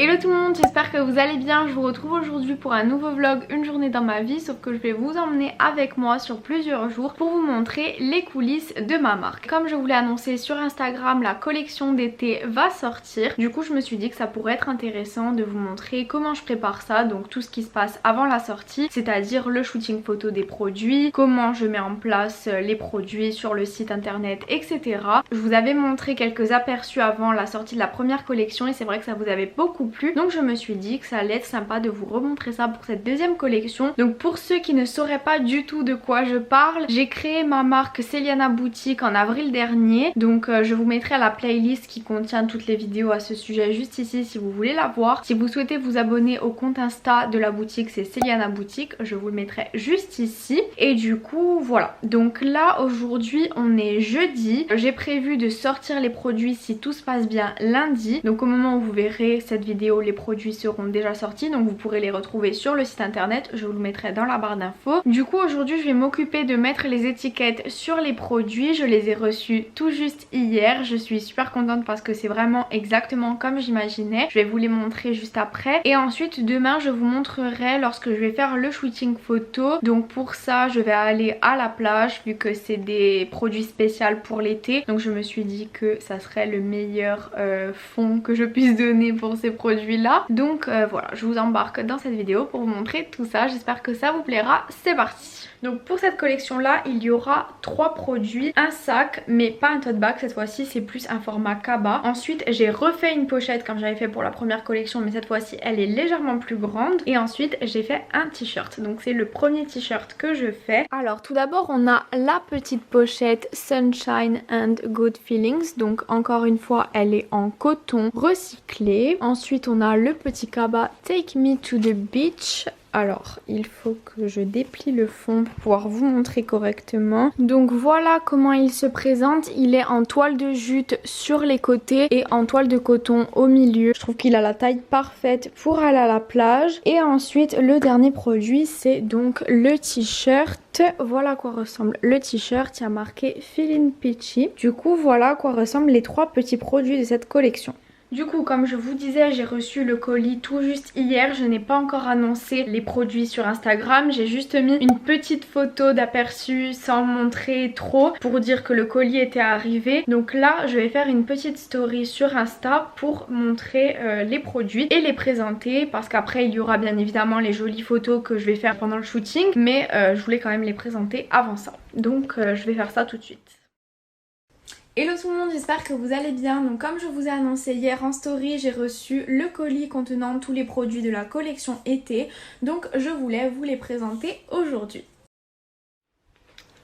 Hello tout le monde, j'espère que vous allez bien. Je vous retrouve aujourd'hui pour un nouveau vlog, une journée dans ma vie, sauf que je vais vous emmener avec moi sur plusieurs jours pour vous montrer les coulisses de ma marque. Comme je vous l'ai annoncé sur Instagram, la collection d'été va sortir. Du coup je me suis dit que ça pourrait être intéressant de vous montrer comment je prépare ça, donc tout ce qui se passe avant la sortie, c'est-à-dire le shooting photo des produits, comment je mets en place les produits sur le site internet, etc. Je vous avais montré quelques aperçus avant la sortie de la première collection et c'est vrai que ça vous avait beaucoup plu, donc je me suis dit que ça allait être sympa de vous remontrer ça pour cette deuxième collection. Donc pour ceux qui ne sauraient pas du tout de quoi je parle, j'ai créé ma marque Celiana Boutique en avril dernier, donc je vous mettrai la playlist qui contient toutes les vidéos à ce sujet juste ici si vous voulez la voir. Si vous souhaitez vous abonner au compte Insta de la boutique, c'est Celiana Boutique, je vous le mettrai juste ici. Et du coup voilà, donc là aujourd'hui on est jeudi, j'ai prévu de sortir les produits si tout se passe bien lundi, donc au moment où vous verrez cette vidéo les produits seront déjà sortis, donc vous pourrez les retrouver sur le site internet, je vous le mettrai dans la barre d'infos. Du coup aujourd'hui je vais m'occuper de mettre les étiquettes sur les produits, je les ai reçus tout juste hier, je suis super contente parce que c'est vraiment exactement comme j'imaginais. Je vais vous les montrer juste après et ensuite demain je vous montrerai lorsque je vais faire le shooting photo. Donc pour ça je vais aller à la plage vu que c'est des produits spéciaux pour l'été, donc je me suis dit que ça serait le meilleur fond que je puisse donner pour ces produits là. Donc voilà, je vous embarque dans cette vidéo pour vous montrer tout ça, j'espère que ça vous plaira, c'est parti. Donc pour cette collection là il y aura 3 produits, un sac mais pas un tote bag cette fois-ci, c'est plus un format cabas. Ensuite j'ai refait une pochette comme j'avais fait pour la première collection mais cette fois-ci elle est légèrement plus grande. Et ensuite j'ai fait un t-shirt, donc c'est le premier t-shirt que je fais. Alors tout d'abord on a la petite pochette Sunshine and Good Feelings, donc encore une fois elle est en coton recyclé. Ensuite on a le petit cabas Take Me to the Beach. Alors il faut que je déplie le fond pour pouvoir vous montrer correctement. Donc voilà comment il se présente, il est en toile de jute sur les côtés et en toile de coton au milieu. Je trouve qu'il a la taille parfaite pour aller à la plage. Et ensuite le dernier produit c'est donc le t-shirt. Voilà à quoi ressemble le t-shirt, il y a marqué Feeling Peachy. Du coup voilà à quoi ressemblent les 3 petits produits de cette collection. Du coup comme je vous disais j'ai reçu le colis tout juste hier, je n'ai pas encore annoncé les produits sur Instagram, j'ai juste mis une petite photo d'aperçu sans montrer trop pour dire que le colis était arrivé. Donc là je vais faire une petite story sur Insta pour montrer les produits et les présenter parce qu'après il y aura bien évidemment les jolies photos que je vais faire pendant le shooting, mais je voulais quand même les présenter avant ça. Donc je vais faire ça tout de suite. Hello tout le monde, j'espère que vous allez bien. Donc comme je vous ai annoncé hier en story, j'ai reçu le colis contenant tous les produits de la collection été. Donc je voulais vous les présenter aujourd'hui.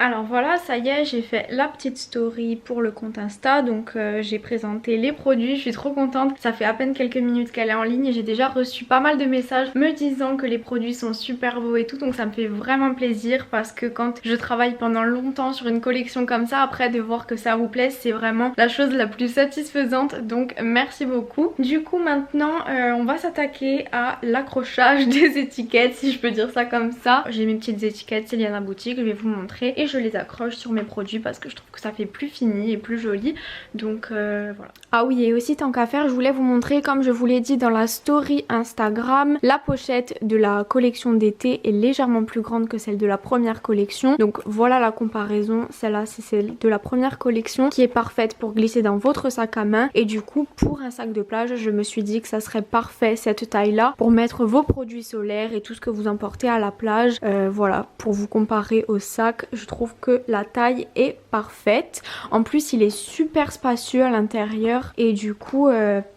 Alors voilà, ça y est, j'ai fait la petite story pour le compte Insta, donc j'ai présenté les produits, je suis trop contente. Ça fait à peine quelques minutes qu'elle est en ligne et j'ai déjà reçu pas mal de messages me disant que les produits sont super beaux et tout, donc ça me fait vraiment plaisir parce que quand je travaille pendant longtemps sur une collection comme ça, après de voir que ça vous plaît, c'est vraiment la chose la plus satisfaisante, donc merci beaucoup. Du coup maintenant on va s'attaquer à l'accrochage des étiquettes, si je peux dire ça comme ça. J'ai mes petites étiquettes Celiana Boutique, je vais vous montrer et je les accroche sur mes produits parce que je trouve que ça fait plus fini et plus joli, donc voilà. Ah oui, et aussi tant qu'à faire, je voulais vous montrer, comme je vous l'ai dit dans la story Instagram, la pochette de la collection d'été est légèrement plus grande que celle de la première collection, donc voilà la comparaison. Celle-là c'est celle de la première collection qui est parfaite pour glisser dans votre sac à main, et du coup pour un sac de plage je me suis dit que ça serait parfait cette taille là pour mettre vos produits solaires et tout ce que vous emportez à la plage. Voilà, pour vous comparer au sac, je trouve que la taille est parfaite. En plus il est super spacieux à l'intérieur et du coup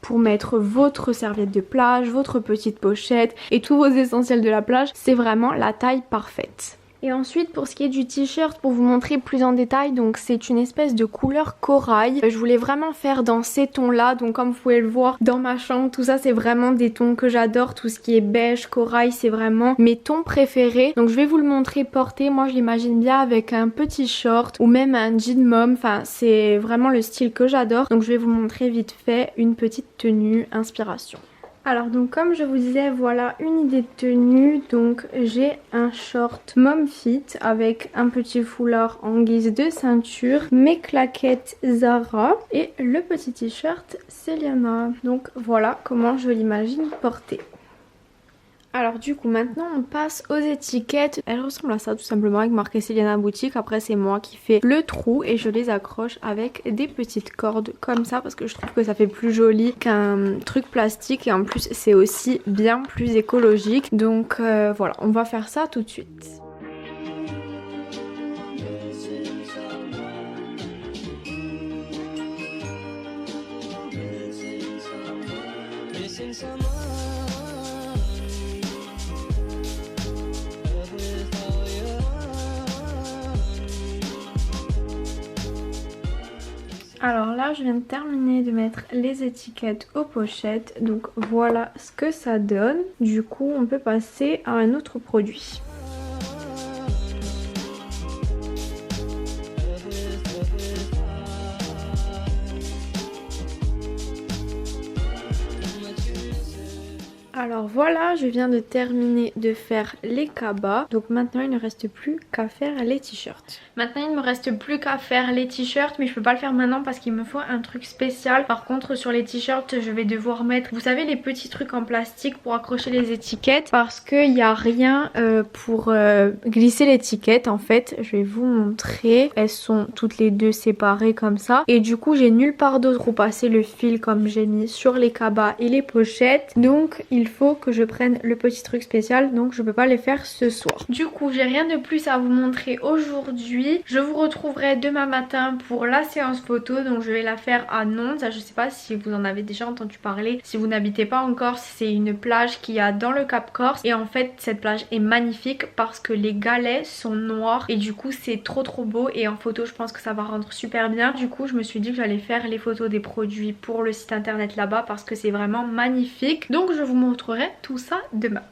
pour mettre votre serviette de plage, votre petite pochette et tous vos essentiels de la plage, c'est vraiment la taille parfaite. Et ensuite pour ce qui est du t-shirt, pour vous montrer plus en détail, donc c'est une espèce de couleur corail. Je voulais vraiment faire dans ces tons là, donc comme vous pouvez le voir dans ma chambre, tout ça c'est vraiment des tons que j'adore. Tout ce qui est beige, corail, c'est vraiment mes tons préférés. Donc je vais vous le montrer porté, moi je l'imagine bien avec un petit short ou même un jean mom, enfin c'est vraiment le style que j'adore. Donc je vais vous montrer vite fait une petite tenue inspiration. Alors donc comme je vous disais, voilà une idée de tenue. Donc j'ai un short mom fit avec un petit foulard en guise de ceinture, mes claquettes Zara et le petit t-shirt Celiana. Donc voilà comment je l'imagine porter. Alors du coup maintenant on passe aux étiquettes. Elles ressemblent à ça tout simplement avec marqué Celiana Boutique. Après c'est moi qui fais le trou et je les accroche avec des petites cordes comme ça parce que je trouve que ça fait plus joli qu'un truc plastique et en plus c'est aussi bien plus écologique. Donc voilà, on va faire ça tout de suite. Alors là je viens de terminer de mettre les étiquettes aux pochettes, donc voilà ce que ça donne. Du coup on peut passer à un autre produit. Alors voilà, je viens de terminer de faire les cabas. Donc maintenant il ne reste plus qu'à faire les t-shirts. Maintenant il ne me reste plus qu'à faire les t-shirts, mais je peux pas le faire maintenant parce qu'il me faut un truc spécial. Par contre sur les t-shirts je vais devoir mettre, vous savez, les petits trucs en plastique pour accrocher les étiquettes, parce qu'il n'y a rien pour glisser l'étiquette en fait. Je vais vous montrer, elles sont toutes les deux séparées comme ça. Et du coup j'ai nulle part d'autre où passer le fil comme j'ai mis sur les cabas et les pochettes. Donc il faut que je prenne le petit truc spécial, donc je peux pas les faire ce soir. Du coup j'ai rien de plus à vous montrer aujourd'hui. Je vous retrouverai demain matin pour la séance photo, donc je vais la faire à Nantes. Je sais pas si vous en avez déjà entendu parler, si vous n'habitez pas en Corse, c'est une plage qu'il y a dans le Cap Corse et en fait cette plage est magnifique parce que les galets sont noirs et du coup c'est trop beau et en photo je pense que ça va rendre super bien. Du coup je me suis dit que j'allais faire les photos des produits pour le site internet là-bas parce que c'est vraiment magnifique, donc je vous montrerai tout ça demain.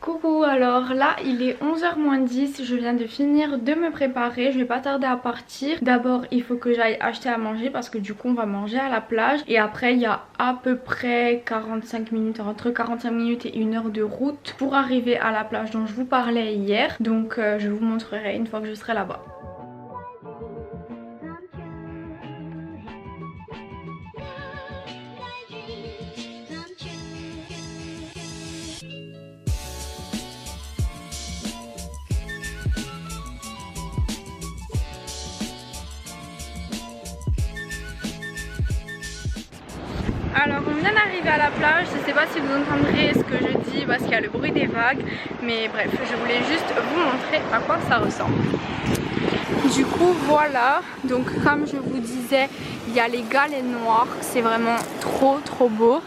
Coucou, alors là il est 11h moins 10, je viens de finir de me préparer, je vais pas tarder à partir. D'abord il faut que j'aille acheter à manger parce que du coup on va manger à la plage et après il y a à peu près 45 minutes, entre 45 minutes et 1 heure de route pour arriver à la plage dont je vous parlais hier. Donc je vous montrerai une fois que je serai là-bas. Alors on vient d'arriver à la plage, je ne sais pas si vous entendrez ce que je dis parce qu'il y a le bruit des vagues, mais bref, je voulais juste vous montrer à quoi ça ressemble. Du coup voilà, donc comme je vous disais, il y a les galets noirs, c'est vraiment trop beau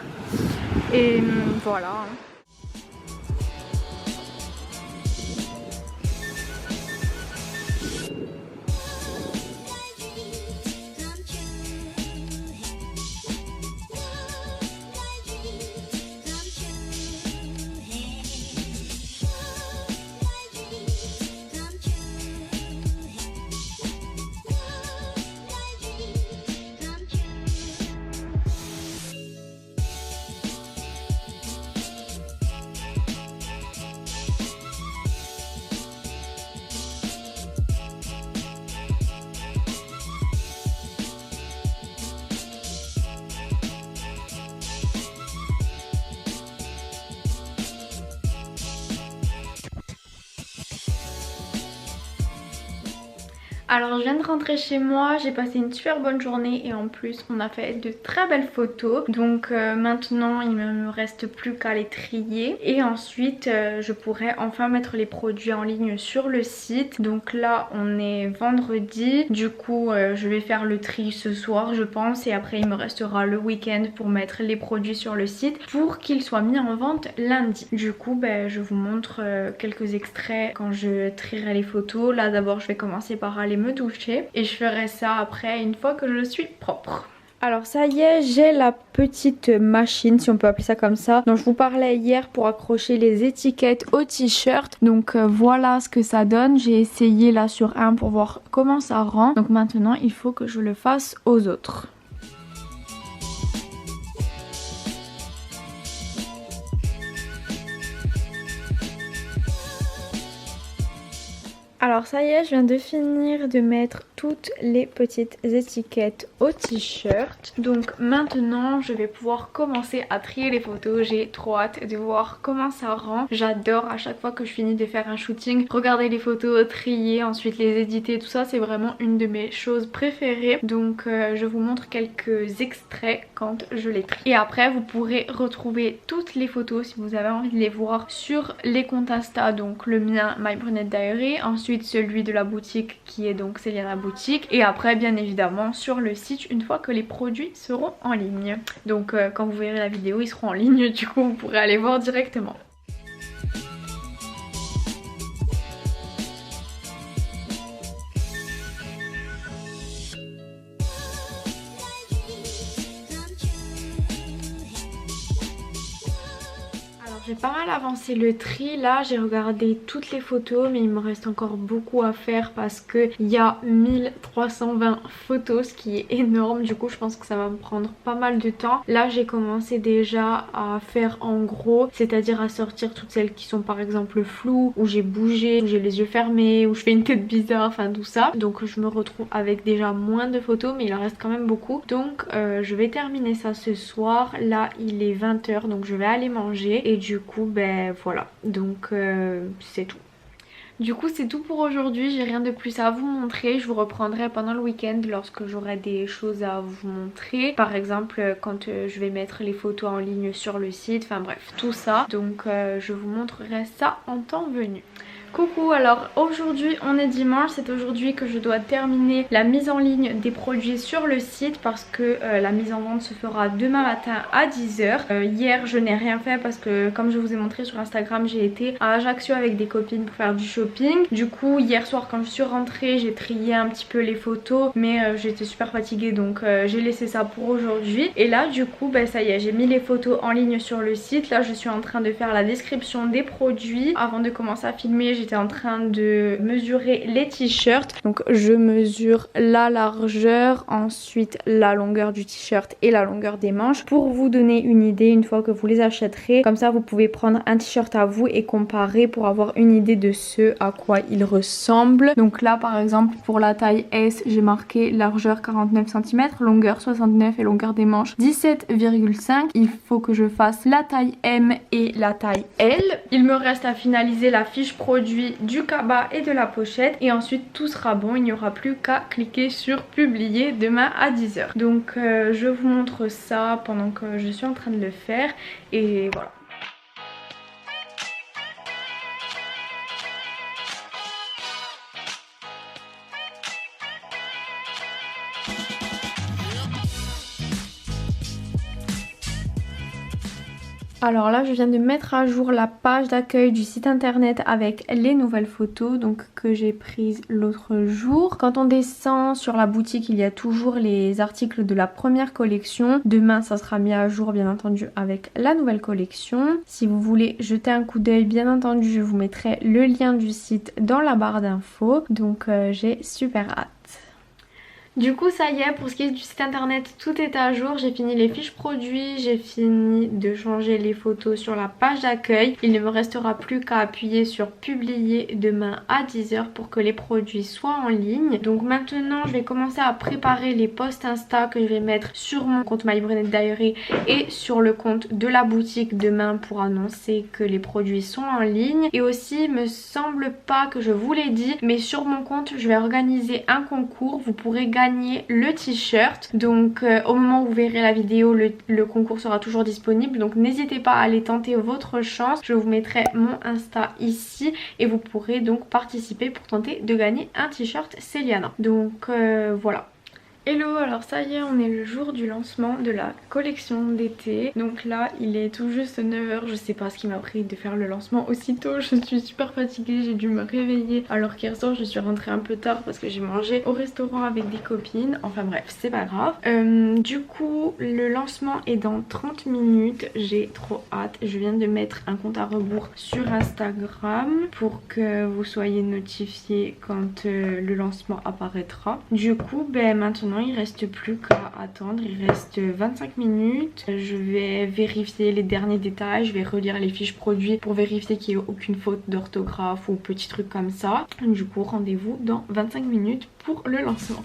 et voilà. Alors je viens de rentrer chez moi, j'ai passé une super bonne journée et en plus on a fait de très belles photos. Donc maintenant il ne me reste plus qu'à les trier et ensuite je pourrai enfin mettre les produits en ligne sur le site. Donc là on est vendredi, du coup je vais faire le tri ce soir je pense et après il me restera le week-end pour mettre les produits sur le site pour qu'ils soient mis en vente lundi. Du coup je vous montre quelques extraits quand je trierai les photos. Là d'abord je vais commencer par aller me doucher et je ferai ça après une fois que je suis propre. Alors ça y est, j'ai la petite machine, si on peut appeler ça comme ça, dont je vous parlais hier pour accrocher les étiquettes au t-shirt. Donc voilà ce que ça donne. J'ai essayé là sur un pour voir comment ça rend. Donc maintenant il faut que je le fasse aux autres. Alors ça y est, je viens de finir de mettre toutes les petites étiquettes au t-shirt. Donc maintenant, je vais pouvoir commencer à trier les photos. J'ai trop hâte de voir comment ça rend. J'adore à chaque fois que je finis de faire un shooting, regarder les photos, trier, ensuite les éditer, tout ça, c'est vraiment une de mes choses préférées. Donc je vous montre quelques extraits quand je les trie. Et après, vous pourrez retrouver toutes les photos si vous avez envie de les voir sur les comptes Insta. Donc le mien, My Brunette Diary, ensuite celui de la boutique qui est donc Celiana Boutique, et après bien évidemment sur le site une fois que les produits seront en ligne. Donc quand vous verrez la vidéo, ils seront en ligne, du coup vous pourrez aller voir directement. J'ai pas mal avancé le tri, là j'ai regardé toutes les photos mais il me reste encore beaucoup à faire parce que il y a 1320 photos, ce qui est énorme. Du coup je pense que ça va me prendre pas mal de temps. Là j'ai commencé déjà à faire en gros, c'est à dire à sortir toutes celles qui sont par exemple floues, où j'ai bougé, où j'ai les yeux fermés, où je fais une tête bizarre, enfin tout ça. Donc je me retrouve avec déjà moins de photos mais il en reste quand même beaucoup. Donc je vais terminer ça ce soir. Là il est 20 h donc je vais aller manger et du coup ben voilà, donc c'est tout. Du coup c'est tout pour aujourd'hui, j'ai rien de plus à vous montrer. Je vous reprendrai pendant le week-end lorsque j'aurai des choses à vous montrer. Par exemple quand je vais mettre les photos en ligne sur le site, enfin bref tout ça. Donc je vous montrerai ça en temps venu. Coucou, alors aujourd'hui on est dimanche, c'est aujourd'hui que je dois terminer la mise en ligne des produits sur le site parce que la mise en vente se fera demain matin à 10 h. Hier je n'ai rien fait parce que comme je vous ai montré sur Instagram, j'ai été à Ajaccio avec des copines pour faire du shopping. Du coup hier soir quand je suis rentrée, j'ai trié un petit peu les photos mais j'étais super fatiguée donc j'ai laissé ça pour aujourd'hui. Et là du coup ben, ça y est, j'ai mis les photos en ligne sur le site. Là je suis en train de faire la description des produits. Avant de commencer à filmer, j'étais en train de mesurer les t-shirts. Donc je mesure la largeur, ensuite la longueur du t-shirt et la longueur des manches pour vous donner une idée une fois que vous les achèterez. Comme ça vous pouvez prendre un t-shirt à vous et comparer pour avoir une idée de ce à quoi il ressemble. Donc là par exemple pour la taille S, j'ai marqué largeur 49 cm, longueur 69 et longueur des manches 17,5. Il faut que je fasse la taille M et la taille L. Il me reste à finaliser la fiche produit du cabas et de la pochette et ensuite tout sera bon, il n'y aura plus qu'à cliquer sur publier demain à 10 h. Donc je vous montre ça pendant que je suis en train de le faire et voilà. Alors là je viens de mettre à jour la page d'accueil du site internet avec les nouvelles photos donc que j'ai prises l'autre jour. Quand on descend sur la boutique, il y a toujours les articles de la première collection. Demain ça sera mis à jour bien entendu avec la nouvelle collection. Si vous voulez jeter un coup d'œil, bien entendu je vous mettrai le lien du site dans la barre d'infos. Donc j'ai super hâte. Du coup ça y est, pour ce qui est du site internet, tout est à jour. J'ai fini les fiches produits, j'ai fini de changer les photos sur la page d'accueil. Il ne me restera plus qu'à appuyer sur publier demain à 10 h pour que les produits soient en ligne. Donc maintenant je vais commencer à préparer les posts Insta que je vais mettre sur mon compte My Brunette Diary et sur le compte de la boutique demain pour annoncer que les produits sont en ligne. Et aussi il me semble pas que je vous l'ai dit, mais sur mon compte je vais organiser un concours. Vous pourrez gagner le t-shirt. Donc au moment où vous verrez la vidéo, le concours sera toujours disponible. Donc n'hésitez pas à aller tenter votre chance. Je vous mettrai mon Insta ici et vous pourrez donc participer pour tenter de gagner un t-shirt Celiana. Donc voilà. Hello, alors ça y est, on est le jour du lancement de la collection d'été. Donc là il est tout juste 9 h, je sais pas ce qui m'a pris de faire le lancement aussitôt. Je suis super fatiguée, j'ai dû me réveiller alors qu'hier soir je suis rentrée un peu tard parce que j'ai mangé au restaurant avec des copines. Enfin bref, c'est pas grave. Du coup le lancement est dans 30 minutes, j'ai trop hâte. Je viens de mettre un compte à rebours sur Instagram pour que vous soyez notifiés quand le lancement apparaîtra. Du coup ben maintenant maintenant il reste plus qu'à attendre, il reste 25 minutes. Je vais vérifier les derniers détails, je vais relire les fiches produits pour vérifier qu'il n'y ait aucune faute d'orthographe ou petits trucs comme ça. Du coup rendez-vous dans 25 minutes pour le lancement.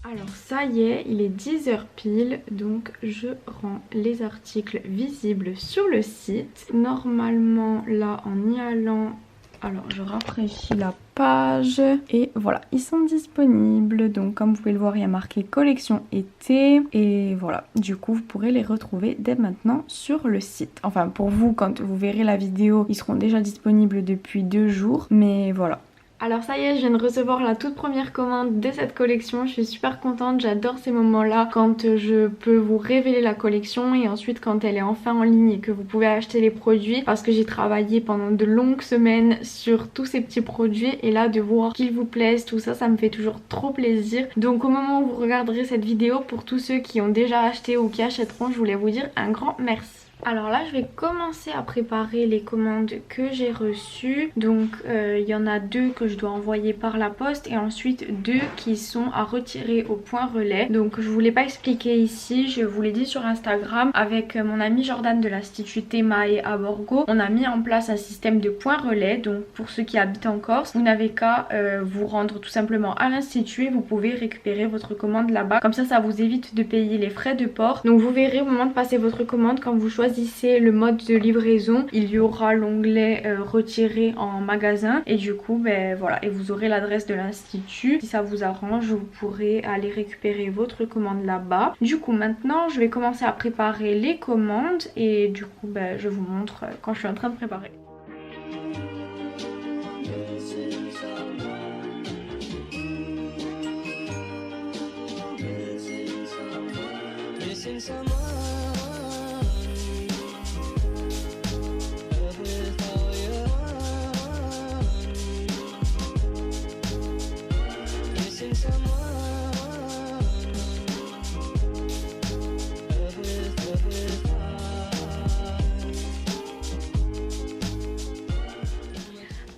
Alors ça y est, il est 10h pile, donc je rends les articles visibles sur le site. Normalement là en y allant, alors je rafraîchis la page et voilà, ils sont disponibles. Donc comme vous pouvez le voir, il y a marqué collection été et voilà, du coup vous pourrez les retrouver dès maintenant sur le site. Enfin pour vous, quand vous verrez la vidéo, ils seront déjà disponibles depuis 2 jours, mais voilà. Alors ça y est, je viens de recevoir la toute première commande de cette collection. Je suis super contente, j'adore ces moments-là quand je peux vous révéler la collection et ensuite quand elle est enfin en ligne et que vous pouvez acheter les produits, parce que j'ai travaillé pendant de longues semaines sur tous ces petits produits et là de voir qu'ils vous plaisent, tout ça, ça me fait toujours trop plaisir. Donc au moment où vous regarderez cette vidéo, pour tous ceux qui ont déjà acheté ou qui achèteront, je voulais vous dire un grand merci. Alors là je vais commencer à préparer les commandes que j'ai reçues. Donc il y en a 2 que je dois envoyer par la poste et ensuite 2 qui sont à retirer au point relais. Donc je vous l'ai pas expliqué ici, je vous l'ai dit sur Instagram. Avec mon ami Jordan de l'Institut Temae à Borgo, on a mis en place un système de point relais. Donc pour ceux qui habitent en Corse, vous n'avez qu'à vous rendre tout simplement à l'Institut et vous pouvez récupérer votre commande là-bas. Comme ça vous évite de payer les frais de port. Donc vous verrez au moment de passer votre commande, quand vous choisissez le mode de livraison, il y aura l'onglet retiré en magasin et du coup ben voilà, et vous aurez l'adresse de l'institut. Si ça vous arrange, vous pourrez aller récupérer votre commande là-bas. Du coup maintenant je vais commencer à préparer les commandes et du coup ben je vous montre quand je suis en train de préparer.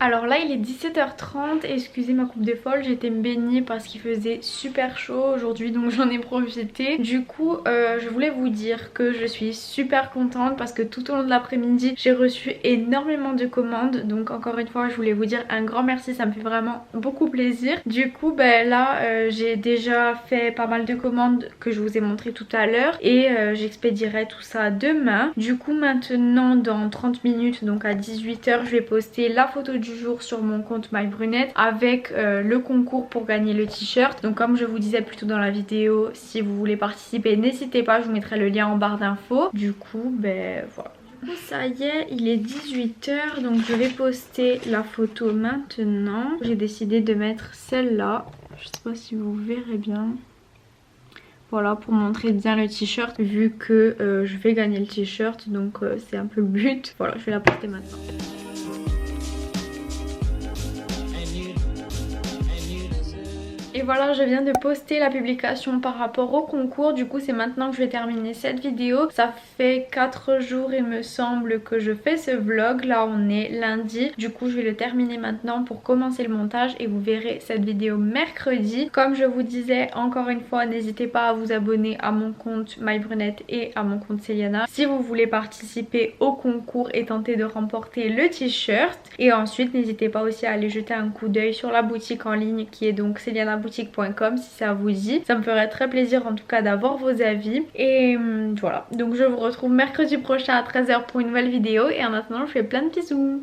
Alors là il est 17h30, excusez ma coupe de folle, j'étais me baigner parce qu'il faisait super chaud aujourd'hui donc j'en ai profité. Du coup je voulais vous dire que je suis super contente parce que tout au long de l'après-midi j'ai reçu énormément de commandes. Donc encore une fois je voulais vous dire un grand merci, ça me fait vraiment beaucoup plaisir. Du coup ben là j'ai déjà fait pas mal de commandes que je vous ai montré tout à l'heure et j'expédierai tout ça demain. Du coup maintenant dans 30 minutes, donc à 18h, je vais poster la photo du jour sur mon compte MyBrunette avec le concours pour gagner le t-shirt. Donc comme je vous disais plus tôt dans la vidéo, si vous voulez participer n'hésitez pas, je vous mettrai le lien en barre d'infos. Du coup ben voilà. Ça y est, il est 18h, donc je vais poster la photo maintenant. J'ai décidé de mettre celle-là, je sais pas si vous verrez bien. Voilà, pour montrer bien le t-shirt vu que je vais gagner le t-shirt, donc c'est un peu le but. Voilà, je vais la poster maintenant. Et voilà, je viens de poster la publication par rapport au concours. Du coup c'est maintenant que je vais terminer cette vidéo. Ça fait 4 jours il me semble que je fais ce vlog. Là on est lundi. Du coup je vais le terminer maintenant pour commencer le montage. Et vous verrez cette vidéo mercredi. Comme je vous disais encore une fois, n'hésitez pas à vous abonner à mon compte MyBrunette et à mon compte Celiana si vous voulez participer au concours et tenter de remporter le t-shirt. Et ensuite n'hésitez pas aussi à aller jeter un coup d'œil sur la boutique en ligne qui est donc celianaboutique.com si ça vous dit. Ça me ferait très plaisir en tout cas d'avoir vos avis. Et voilà, donc je vous retrouve mercredi prochain à 13h pour une nouvelle vidéo. Et en attendant je vous fais plein de bisous.